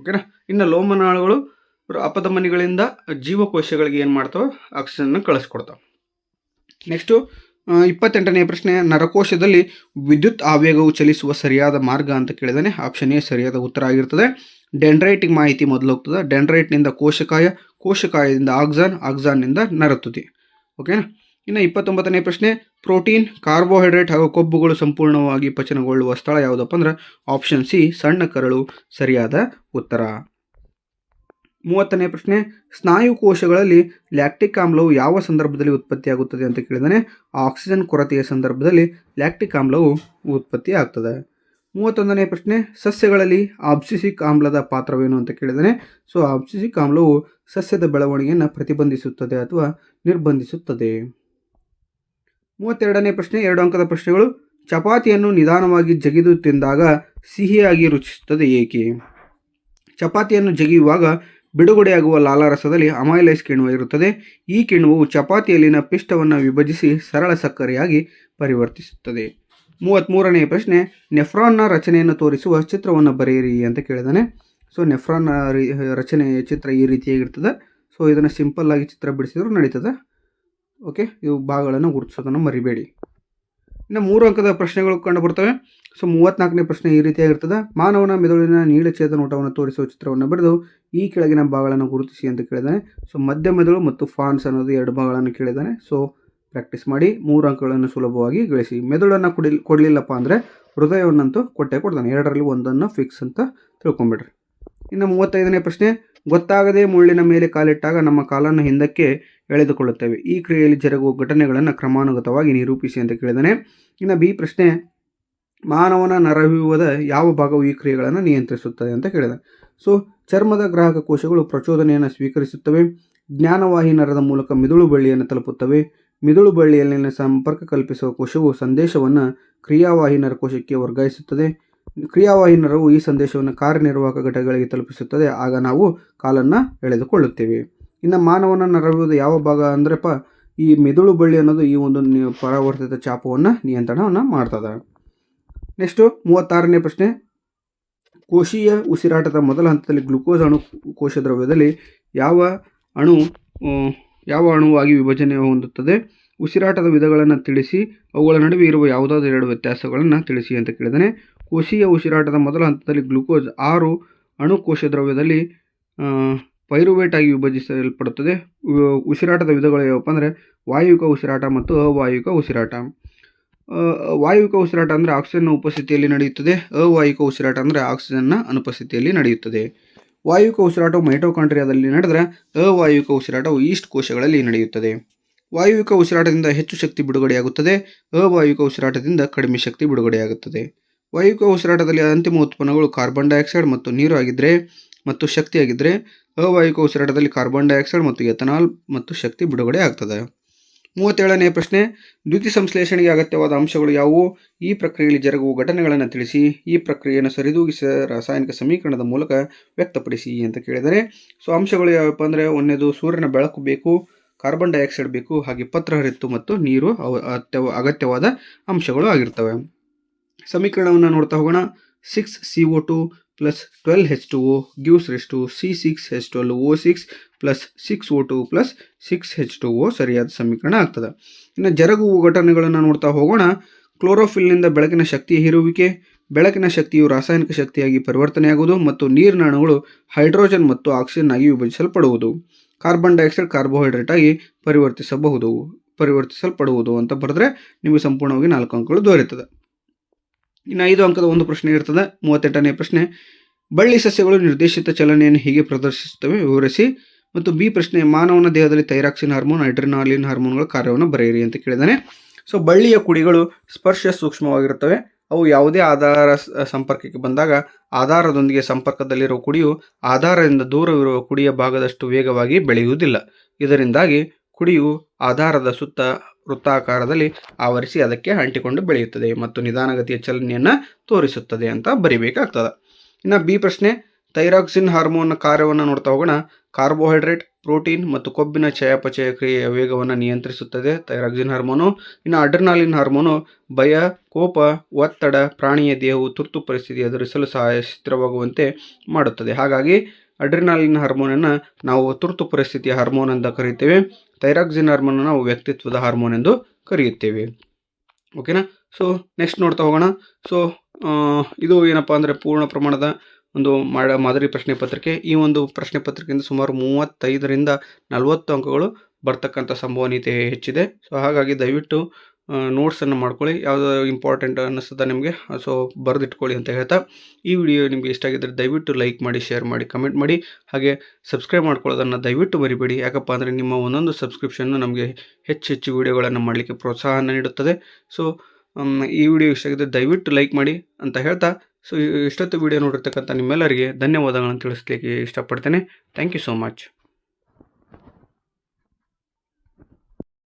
ಓಕೆನಾ. ಇನ್ನು ಲೋಮನಾಳಗಳು ಅಪಧಮನಿಗಳಿಂದ ಜೀವಕೋಶಗಳಿಗೆ ಏನು ಮಾಡ್ತಾವೆ, ಆಕ್ಸಿಜನ್ನ ಕಳಿಸ್ಕೊಡ್ತಾವೆ. ನೆಕ್ಸ್ಟು 28ನೇ ಪ್ರಶ್ನೆ, ನರಕೋಶದಲ್ಲಿ ವಿದ್ಯುತ್ ಆವೇಗವು ಚಲಿಸುವ ಸರಿಯಾದ ಮಾರ್ಗ ಅಂತ ಕೇಳಿದಾನೆ. ಆಪ್ಷನ್ ಎ ಸರಿಯಾದ ಉತ್ತರ ಆಗಿರ್ತದೆ. ಡೆಂಡ್ರೈಟಿಗೆ ಮಾಹಿತಿ ಮೊದಲು ಹೋಗ್ತದೆ. ಡೆಂಡ್ರೈಟ್ನಿಂದ ಕೋಶಕಾಯ, ಕೋಶಕಾಯದಿಂದ ಆಕ್ಸಾನ್ನಿಂದ ನರತುದಿ. ಓಕೆನಾ. ಇನ್ನು 29ನೇ ಪ್ರಶ್ನೆ, ಪ್ರೋಟೀನ್, ಕಾರ್ಬೋಹೈಡ್ರೇಟ್ ಹಾಗೂ ಕೊಬ್ಬುಗಳು ಸಂಪೂರ್ಣವಾಗಿ ಪಚನಗೊಳ್ಳುವ ಸ್ಥಳ ಯಾವುದಪ್ಪ ಅಂದ್ರೆ ಆಪ್ಷನ್ ಸಿ ಸಣ್ಣ ಕರಳು ಸರಿಯಾದ ಉತ್ತರ. 30ನೇ ಪ್ರಶ್ನೆ, ಸ್ನಾಯು ಕೋಶಗಳಲ್ಲಿ ಲ್ಯಾಕ್ಟಿಕ್ ಆಮ್ಲವು ಯಾವ ಸಂದರ್ಭದಲ್ಲಿ ಉತ್ಪತ್ತಿಯಾಗುತ್ತದೆ ಅಂತ ಕೇಳಿದಾನೆ. ಆಕ್ಸಿಜನ್ ಕೊರತೆಯ ಸಂದರ್ಭದಲ್ಲಿ ಲ್ಯಾಕ್ಟಿಕ್ ಆಮ್ಲವು ಉತ್ಪತ್ತಿ ಆಗ್ತದೆ. 31ನೇ ಪ್ರಶ್ನೆ, ಸಸ್ಯಗಳಲ್ಲಿ ಅಬ್ಸಿಸಿಕ್ ಆಮ್ಲದ ಪಾತ್ರವೇನು ಅಂತ ಕೇಳಿದಾನೆ. ಸೊ ಅಬ್ಸಿಸಿಕ್ ಆಮ್ಲವು ಸಸ್ಯದ ಬೆಳವಣಿಗೆಯನ್ನು ಪ್ರತಿಬಂಧಿಸುತ್ತದೆ ಅಥವಾ ನಿರ್ಬಂಧಿಸುತ್ತದೆ. 32ನೇ ಪ್ರಶ್ನೆ, 2 ಅಂಕದ ಪ್ರಶ್ನೆಗಳು. ಚಪಾತಿಯನ್ನು ನಿಧಾನವಾಗಿ ಜಗಿದು ತಿಂದಾಗ ಸಿಹಿಯಾಗಿ ರುಚಿಸುತ್ತದೆ ಏಕೆ? ಚಪಾತಿಯನ್ನು ಜಗಿಯುವಾಗ ಬಿಡುಗಡೆಯಾಗುವ ಲಾಲಾರಸದಲ್ಲಿ ಅಮೈಲೇಸ್ ಕಿಣ್ವ ಇರುತ್ತದೆ. ಈ ಕಿಣ್ವವು ಚಪಾತಿಯಲ್ಲಿನ ಪಿಷ್ಟವನ್ನು ವಿಭಜಿಸಿ ಸರಳ ಸಕ್ಕರೆಯಾಗಿ ಪರಿವರ್ತಿಸುತ್ತದೆ. 33ನೇ ಪ್ರಶ್ನೆ, ನೆಫ್ರಾನ್ನ ರಚನೆಯನ್ನು ತೋರಿಸುವ ಚಿತ್ರವನ್ನು ಬರೆಯಿರಿ ಅಂತ ಕೇಳಿದಾನೆ. ಸೊ ನೆಫ್ರಾನ್ನ ರಚನೆಯ ಚಿತ್ರ ಈ ರೀತಿಯಾಗಿರ್ತದೆ. ಸೊ ಇದನ್ನು ಸಿಂಪಲ್ ಆಗಿ ಚಿತ್ರ ಬಿಡಿಸಿದ್ರು ನಡೀತದೆ. ಓಕೆ, ಇವು ಭಾಗಗಳನ್ನು ಗುರುತಿಸೋದನ್ನು ಮರಿಬೇಡಿ. ಇನ್ನು 3 ಅಂಕದ ಪ್ರಶ್ನೆಗಳು ಕಂಡು ಬರ್ತವೆ. ಸೊ 34ನೇ ಪ್ರಶ್ನೆ ಈ ರೀತಿಯಾಗಿರ್ತದೆ. ಮಾನವನ ಮೆದುಳಿನ ನೀಳಛೇದ ನೋಟವನ್ನು ತೋರಿಸುವ ಚಿತ್ರವನ್ನು ಬರೆದು ಈ ಕೆಳಗಿನ ಭಾಗಗಳನ್ನು ಗುರುತಿಸಿ ಅಂತ ಕೇಳಿದ್ದಾನೆ. ಸೊ ಮಧ್ಯ ಮೆದುಳು ಮತ್ತು ಫಾನ್ಸ್ ಅನ್ನೋದು 2 ಭಾಗಗಳನ್ನು ಕೇಳಿದ್ದಾನೆ. ಸೊ ಪ್ರಾಕ್ಟೀಸ್ ಮಾಡಿ 3 ಅಂಕಗಳನ್ನು ಸುಲಭವಾಗಿ ಗಳಿಸಿ. ಮೆದುಳನ್ನು ಕೊಡಲಿಲ್ಲಪ್ಪ ಅಂದರೆ ಹೃದಯವನ್ನಂತೂ ಕೊಟ್ಟೇ ಕೊಡ್ತಾನೆ. 2ರಲ್ಲಿ ಒಂದನ್ನು ಫಿಕ್ಸ್ ಅಂತ ತಿಳ್ಕೊಂಬಿಡ್ರಿ. ಇನ್ನು 35ನೇ ಪ್ರಶ್ನೆ, ಗೊತ್ತಾಗದೆ ಮುಳ್ಳಿನ ಮೇಲೆ ಕಾಲಿಟ್ಟಾಗ ನಮ್ಮ ಕಾಲನ್ನು ಹಿಂದಕ್ಕೆ ಎಳೆದುಕೊಳ್ಳುತ್ತೇವೆ. ಈ ಕ್ರಿಯೆಯಲ್ಲಿ ಜರುಗುವ ಘಟನೆಗಳನ್ನು ಕ್ರಮಾನುಗತವಾಗಿ ನಿರೂಪಿಸಿ ಅಂತ ಕೇಳಿದ್ದಾನೆ. ಇನ್ನು ಬಿ ಪ್ರಶ್ನೆ, ಮಾನವನ ನರವ್ಯೂಹದ ಯಾವ ಭಾಗವು ಈ ಕ್ರಿಯೆಗಳನ್ನು ನಿಯಂತ್ರಿಸುತ್ತದೆ ಅಂತ ಕೇಳಿದೆ. ಸೊ ಚರ್ಮದ ಗ್ರಾಹಕ ಕೋಶಗಳು ಪ್ರಚೋದನೆಯನ್ನು ಸ್ವೀಕರಿಸುತ್ತವೆ. ಜ್ಞಾನವಾಹಿ ನರದ ಮೂಲಕ ಮಿದುಳು ಬಳ್ಳಿಯನ್ನು ತಲುಪುತ್ತವೆ. ಮಿದುಳು ಬಳ್ಳಿಯಲ್ಲಿನ ಸಂಪರ್ಕ ಕಲ್ಪಿಸುವ ಕೋಶವು ಸಂದೇಶವನ್ನು ಕ್ರಿಯಾವಾಹಿ ನರಕೋಶಕ್ಕೆ ವರ್ಗಾಯಿಸುತ್ತದೆ. ಕ್ರಿಯಾವಾಹಿ ನರವು ಈ ಸಂದೇಶವನ್ನು ಕಾರ್ಯನಿರ್ವಾಹಕ ಘಟಕಗಳಿಗೆ ತಲುಪಿಸುತ್ತದೆ. ಆಗ ನಾವು ಕಾಲನ್ನು ಎಳೆದುಕೊಳ್ಳುತ್ತೇವೆ. ಇನ್ನು ಮಾನವನ ನರವ್ಯೂಹದ ಯಾವ ಭಾಗ ಅಂದ್ರಪ್ಪ, ಈ ಮಿದುಳು ಬಳ್ಳಿ ಅನ್ನೋದು ಈ ಒಂದು ಪರಾವರ್ತಿತ ಚಾಪವನ್ನು ನಿಯಂತ್ರಣವನ್ನು ಮಾಡ್ತದೆ. ನೆಕ್ಸ್ಟು 36ನೇ ಪ್ರಶ್ನೆ, ಕೋಶೀಯ ಉಸಿರಾಟದ ಮೊದಲ ಹಂತದಲ್ಲಿ ಗ್ಲುಕೋಸ್ ಅಣು ಕೋಶ ದ್ರವ್ಯದಲ್ಲಿ ಯಾವ ಅಣುವಾಗಿ ವಿಭಜನೆ ಹೊಂದುತ್ತದೆ. ಉಸಿರಾಟದ ವಿಧಗಳನ್ನು ತಿಳಿಸಿ, ಅವುಗಳ ನಡುವೆ ಇರುವ ಯಾವುದಾದ್ರೂ 2 ವ್ಯತ್ಯಾಸಗಳನ್ನು ತಿಳಿಸಿ ಅಂತ ಕೇಳಿದ್ದಾನೆ. ಕೋಶೀಯ ಉಸಿರಾಟದ ಮೊದಲ ಹಂತದಲ್ಲಿ ಗ್ಲುಕೋಸ್ 6 ಅಣು ಕೋಶ ದ್ರವ್ಯದಲ್ಲಿ ಪೈರುವೇಟ್ ಆಗಿ ವಿಭಜಿಸಲ್ಪಡುತ್ತದೆ. ಉಸಿರಾಟದ ವಿಧಗಳು ಯಾವಪ್ಪ ಅಂದರೆ ವಾಯುವಿಕ ಉಸಿರಾಟ ಮತ್ತು ಅವಾಯುವಿಕ ಉಸಿರಾಟ. ವಾಯುವಿಕ ಉಸಿರಾಟ ಅಂದರೆ ಆಕ್ಸಿಜನ್ನ ಉಪಸ್ಥಿತಿಯಲ್ಲಿ ನಡೆಯುತ್ತದೆ. ಅವಾಯುವಿಕ ಉಸಿರಾಟ ಅಂದರೆ ಆಕ್ಸಿಜನ್ನ ಅನುಪಸ್ಥಿತಿಯಲ್ಲಿ ನಡೆಯುತ್ತದೆ. ವಾಯುವಿಕ ಉಸಿರಾಟವು ಮೈಟೋಕಾಂಡ್ರಿಯಾದಲ್ಲಿ ನಡೆದರೆ ಅವಾಯುವಿಕ ಉಸಿರಾಟವು ಈಸ್ಟ್ ಕೋಶಗಳಲ್ಲಿ ನಡೆಯುತ್ತದೆ. ವಾಯುವಿಕ ಉಸಿರಾಟದಿಂದ ಹೆಚ್ಚು ಶಕ್ತಿ ಬಿಡುಗಡೆಯಾಗುತ್ತದೆ. ಅವಾಯುವಿಕ ಉಸಿರಾಟದಿಂದ ಕಡಿಮೆ ಶಕ್ತಿ ಬಿಡುಗಡೆಯಾಗುತ್ತದೆ. ವಾಯುವಿಕ ಉಸಿರಾಟದಲ್ಲಿ ಅಂತಿಮ ಉತ್ಪನ್ನಗಳು ಕಾರ್ಬನ್ ಡೈಆಕ್ಸೈಡ್ ಮತ್ತು ನೀರು ಆಗಿದ್ದರೆ ಮತ್ತು ಶಕ್ತಿಯಾಗಿದ್ದರೆ, ಅವಾಯುವಿಕ ಉಸಿರಾಟದಲ್ಲಿ ಕಾರ್ಬನ್ ಡೈಆಕ್ಸೈಡ್ ಮತ್ತು ಎಥನಾಲ್ ಮತ್ತು ಶಕ್ತಿ ಬಿಡುಗಡೆ ಆಗ್ತದೆ. 37ನೇ ಪ್ರಶ್ನೆ, ದ್ಯುತಿ ಸಂಶ್ಲೇಷಣೆಗೆ ಅಗತ್ಯವಾದ ಅಂಶಗಳು ಯಾವುವು. ಈ ಪ್ರಕ್ರಿಯೆಯಲ್ಲಿ ಜರುಗುವ ಘಟನೆಗಳನ್ನು ತಿಳಿಸಿ. ಈ ಪ್ರಕ್ರಿಯೆಯನ್ನು ಸರಿದೂಗಿಸಿದ ರಾಸಾಯನಿಕ ಸಮೀಕರಣದ ಮೂಲಕ ವ್ಯಕ್ತಪಡಿಸಿ ಅಂತ ಕೇಳಿದರೆ. ಸೊ ಅಂಶಗಳು ಯಾವಪ್ಪ ಅಂದರೆ, ಒಂದನೇದು ಸೂರ್ಯನ ಬೆಳಕು ಬೇಕು, ಕಾರ್ಬನ್ ಡೈಆಕ್ಸೈಡ್ ಬೇಕು, ಹಾಗೆ ಪತ್ರಹರಿತ್ತು ಮತ್ತು ನೀರು ಅಗತ್ಯವಾದ ಅಂಶಗಳು ಆಗಿರ್ತವೆ. ಸಮೀಕರಣವನ್ನು ನೋಡ್ತಾ ಹೋಗೋಣ. 6CO2 + 12H2O gives rise to C6H12O6 + 6O2 + 6H2O ಸರಿಯಾದ ಸಮೀಕರಣ ಆಗ್ತದೆ. ಇನ್ನು ಜರುಗುವ ಘಟನೆಗಳನ್ನು ನೋಡ್ತಾ ಹೋಗೋಣ. ಕ್ಲೋರೋಫಿಲ್ನಿಂದ ಬೆಳಕಿನ ಶಕ್ತಿಯ ಹೀರುವಿಕೆ, ಬೆಳಕಿನ ಶಕ್ತಿಯು ರಾಸಾಯನಿಕ ಶಕ್ತಿಯಾಗಿ ಪರಿವರ್ತನೆಯಾಗುವುದು ಮತ್ತು ನೀರಿನ ಅಣುಗಳು ಹೈಡ್ರೋಜನ್ ಮತ್ತು ಆಕ್ಸಿಜನ್ ಆಗಿ ವಿಭಜಿಸಲ್ಪಡುವುದು. ಕಾರ್ಬನ್ ಡೈಆಕ್ಸೈಡ್ ಕಾರ್ಬೋಹೈಡ್ರೇಟ್ ಆಗಿ ಪರಿವರ್ತಿಸಲ್ಪಡುವುದು ಅಂತ ಬರೆದ್ರೆ ನಿಮಗೆ ಸಂಪೂರ್ಣವಾಗಿ 4 ಅಂಕಗಳು ದೊರೆಯುತ್ತದೆ. ಇನ್ನು 5 ಅಂಕದ ಒಂದು ಪ್ರಶ್ನೆ ಇರ್ತದೆ. 38ನೇ ಪ್ರಶ್ನೆ, ಬಳ್ಳಿ ಸಸ್ಯಗಳು ನಿರ್ದೇಶಿತ ಚಲನೆಯನ್ನು ಹೀಗೆ ಪ್ರದರ್ಶಿಸುತ್ತವೆ, ವಿವರಿಸಿ. ಮತ್ತು ಬಿ ಪ್ರಶ್ನೆ, ಮಾನವನ ದೇಹದಲ್ಲಿ ಥೈರಾಕ್ಸಿನ್ ಹಾರ್ಮೋನ್, ಅಡ್ರಿನಾಲಿನ್ ಹಾರ್ಮೋನ್ಗಳ ಕಾರ್ಯವನ್ನು ಬರೆಯಿರಿ ಅಂತ ಕೇಳಿದ್ದಾನೆ. ಸೊ ಬಳ್ಳಿಯ ಕುಡಿಗಳು ಸ್ಪರ್ಶ ಸೂಕ್ಷ್ಮವಾಗಿರುತ್ತವೆ. ಅವು ಯಾವುದೇ ಆಧಾರ ಸಂಪರ್ಕಕ್ಕೆ ಬಂದಾಗ ಆಧಾರದೊಂದಿಗೆ ಸಂಪರ್ಕದಲ್ಲಿರುವ ಕುಡಿಯು ಆಧಾರದಿಂದ ದೂರವಿರುವ ಕುಡಿಯ ಭಾಗದಷ್ಟು ವೇಗವಾಗಿ ಬೆಳೆಯುವುದಿಲ್ಲ. ಇದರಿಂದಾಗಿ ಕುಡಿಯು ಆಧಾರದ ಸುತ್ತ ವೃತ್ತಾಕಾರದಲ್ಲಿ ಆವರಿಸಿ ಅದಕ್ಕೆ ಅಂಟಿಕೊಂಡು ಬೆಳೆಯುತ್ತದೆ ಮತ್ತು ನಿಧಾನಗತಿಯ ಚಲನೆಯನ್ನು ತೋರಿಸುತ್ತದೆ ಅಂತ ಬರಿಬೇಕಾಗ್ತದೆ. ಇನ್ನು ಬಿ ಪ್ರಶ್ನೆ, ಥೈರಾಕ್ಸಿನ್ ಹಾರ್ಮೋನ್ನ ಕಾರ್ಯವನ್ನು ನೋಡ್ತಾ ಹೋಗೋಣ. ಕಾರ್ಬೋಹೈಡ್ರೇಟ್, ಪ್ರೋಟೀನ್ ಮತ್ತು ಕೊಬ್ಬಿನ ಚಯಾಪಚಯ ಕ್ರಿಯೆಯ ವೇಗವನ್ನು ನಿಯಂತ್ರಿಸುತ್ತದೆ ಥೈರಾಕ್ಸಿನ್ ಹಾರ್ಮೋನು. ಇನ್ನು ಅಡ್ರಿನಾಲಿನ್ ಹಾರ್ಮೋನು ಭಯ, ಕೋಪ, ಒತ್ತಡ, ಪ್ರಾಣಿಯ ದೇಹವು ತುರ್ತು ಪರಿಸ್ಥಿತಿ ಎದುರಿಸಲು ಸ್ಥಿರವಾಗುವಂತೆ ಮಾಡುತ್ತದೆ. ಹಾಗಾಗಿ ಅಡ್ರಿನಾಲಿನ್ ಹಾರ್ಮೋನನ್ನು ನಾವು ತುರ್ತು ಪರಿಸ್ಥಿತಿಯ ಹಾರ್ಮೋನ್ ಅಂತ ಕರೆಯುತ್ತೇವೆ. ಥೈರಾಕ್ಸಿನ್ ಹಾರ್ಮೋನ್ ನಾವು ವ್ಯಕ್ತಿತ್ವದ ಹಾರ್ಮೋನ್ ಎಂದು ಕರೆಯುತ್ತೇವೆ. ಓಕೆನಾ. ಸೊ ನೆಕ್ಸ್ಟ್ ನೋಡ್ತಾ ಹೋಗೋಣ. ಸೊ ಇದು ಏನಪ್ಪ ಅಂದರೆ ಪೂರ್ಣ ಪ್ರಮಾಣದ ಒಂದು ಮಾದರಿ ಪ್ರಶ್ನೆ ಪತ್ರಿಕೆ. ಈ ಒಂದು ಪ್ರಶ್ನೆ ಪತ್ರಿಕೆಯಿಂದ ಸುಮಾರು 35ರಿಂದ 40 ಅಂಕಗಳು ಬರ್ತಕ್ಕಂಥ ಸಂಭವನೀಯತೆ ಹೆಚ್ಚಿದೆ. ಸೊ ಹಾಗಾಗಿ ದಯವಿಟ್ಟು ನೋಟ್ಸನ್ನು ಮಾಡ್ಕೊಳ್ಳಿ. ಯಾವುದು ಇಂಪಾರ್ಟೆಂಟ್ ಅನ್ನಿಸ್ತದೆ ನಿಮಗೆ, ಸೊ ಬರೆದಿಟ್ಕೊಳ್ಳಿ ಅಂತ ಹೇಳ್ತಾ, ಈ ವಿಡಿಯೋ ನಿಮಗೆ ಇಷ್ಟ ಆಗಿದ್ದರೆ ದಯವಿಟ್ಟು ಲೈಕ್ ಮಾಡಿ, ಶೇರ್ ಮಾಡಿ, ಕಮೆಂಟ್ ಮಾಡಿ, ಹಾಗೆ ಸಬ್ಸ್ಕ್ರೈಬ್ ಮಾಡ್ಕೊಳ್ಳೋದನ್ನು ದಯವಿಟ್ಟು ಮರಿಬೇಡಿ. ಯಾಕಪ್ಪ ಅಂದರೆ ನಿಮ್ಮ ಒಂದೊಂದು ಸಬ್ಸ್ಕ್ರಿಪ್ಷನ್ನು ನಮಗೆ ಹೆಚ್ಚು ವಿಡಿಯೋಗಳನ್ನು ಮಾಡಲಿಕ್ಕೆ ಪ್ರೋತ್ಸಾಹನ ನೀಡುತ್ತದೆ. ಸೊ ಈ ವಿಡಿಯೋ ಇಷ್ಟ ಆಗಿದ್ದರೆ ದಯವಿಟ್ಟು ಲೈಕ್ ಮಾಡಿ ಅಂತ ಹೇಳ್ತಾ, ಸೊ ಇಷ್ಟೊತ್ತು ವಿಡಿಯೋ ನೋಡಿರ್ತಕ್ಕಂಥ ನಿಮ್ಮೆಲ್ಲರಿಗೆ ಧನ್ಯವಾದಗಳನ್ನು ತಿಳಿಸ್ಲಿಕ್ಕೆ ಇಷ್ಟಪಡ್ತೇನೆ. Thank you so much.